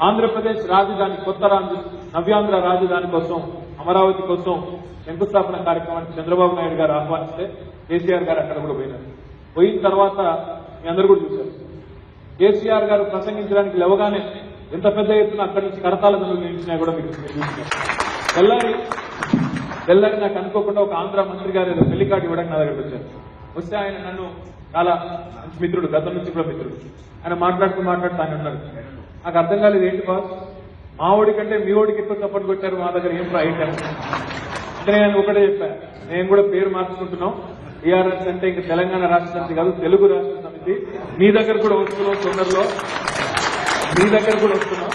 ఆంధ్రప్రదేశ్ రాజధాని కొత్త నవ్యాంధ్ర రాజధాని కోసం అమరావతి కోసం శంకుస్థాపన కార్యక్రమానికి చంద్రబాబు నాయుడు గారు ఆహ్వానిస్తే కేసీఆర్ గారు అక్కడ కూడా పోయినారు. పోయిన తర్వాత మీ అందరూ కూడా చూశారు. కేసీఆర్ గారు ప్రసంగించడానికి లేవగానే ఎంత పెద్ద ఎత్తున అక్కడి నుంచి కరతాళ ధ్వనులు నిలిచినా కూడా మీరు చూస్తున్నారు. తెల్లారి నాకు అనుకోకుండా ఒక ఆంధ్ర మంత్రి గారు ఏదో పెళ్లి కార్డు ఇవ్వడానికి నా దగ్గరకు వచ్చారు. వస్తే ఆయన నన్ను చాలా మంచి మిత్రుడు, గతం నుంచి కూడా మిత్రుడు. ఆయన మాట్లాడుతూ ఆయన ఉన్నారు. నాకు అర్థం కాలేదు, ఏంటి బాస్ మా ఓడి కంటే మీ ఓడికి ఎక్కువ సపోర్ట్ కొట్టారు, మా దగ్గర ఏం రైట్ అంటే నేను ఒకటే చెప్పాను, నేను కూడా పేరు మార్చుకుంటున్నాం. టీఆర్ఎస్ అంటే ఇంకా తెలంగాణ రాష్ట్ర సమితి కాదు, తెలుగు రాష్ట్ర సమితి. మీ దగ్గర కూడా వస్తున్నాం తొందరలో, మీ దగ్గర కూడా వస్తున్నాం,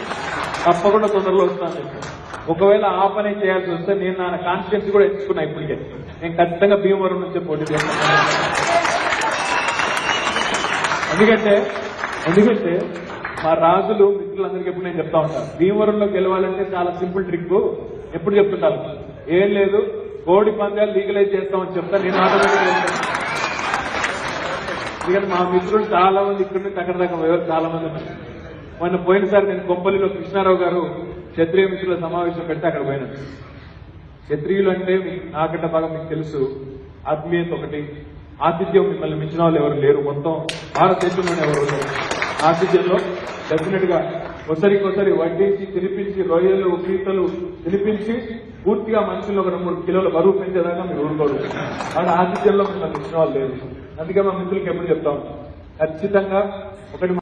తప్పకుండా తొందరలో వస్తాను. ఒకవేళ ఆ పని చేయాల్సి వస్తే నేను నా కాన్స్టిట్యూన్సీ కూడా ఎంచుకున్నా. ఇప్పటికే నేను ఖచ్చితంగా భీమవరం నుంచే పోటీ చేస్తాను. ఎందుకంటే మా రాజులు మిత్రులందరికీ ఎప్పుడు నేను చెప్తా ఉంటాను, భీమవరంలో గెలవాలంటే చాలా సింపుల్ ట్రిక్. ఎప్పుడు చెప్తుంటారు, ఏం లేదు కోడి పందాలు లీగలైజ్ చేస్తామని చెప్తా. నేను ఆటోమేటిక్గా వెళ్తాను. ఎందుకంటే మా మిత్రులు చాలా మంది ఇక్కడ నుంచి అక్కడ దాకా ఎవరు చాలా మంది ఉన్నారు. మొన్న పోయినసారి నేను కొంపల్లిలో కృష్ణారావు గారు క్షత్రియ మిత్రుల సమావేశం పెడితే అక్కడ పోయినాను. క్షత్రియులు అంటే నాకంటే బాగా మీకు తెలుసు, ఆత్మీయత ఒకటి, ఆతిథ్యం. మిమ్మల్ని మించిన వాళ్ళు ఎవరు లేరు మొత్తం భారతదేశంలోనే ఎవరు లేరు. ఆతిథ్యంలో డెఫినెట్ గా ఒకసారి వడ్డించి తినిపించి రొయ్యలు పీతలు తినిపించి పూర్తిగా మనుషుల్లో ఒక 2-3 కిలోల బరువు పెంచేదాకా మీరు ఊరుకోరు. వాళ్ళ ఆతిథ్యంలో మిమ్మల్ని మించిన వాళ్ళు లేరు. అందుకే మా మిత్రులకి ఎప్పుడు చెప్తా ఉంటాం, ఖచ్చితంగా ఒకటి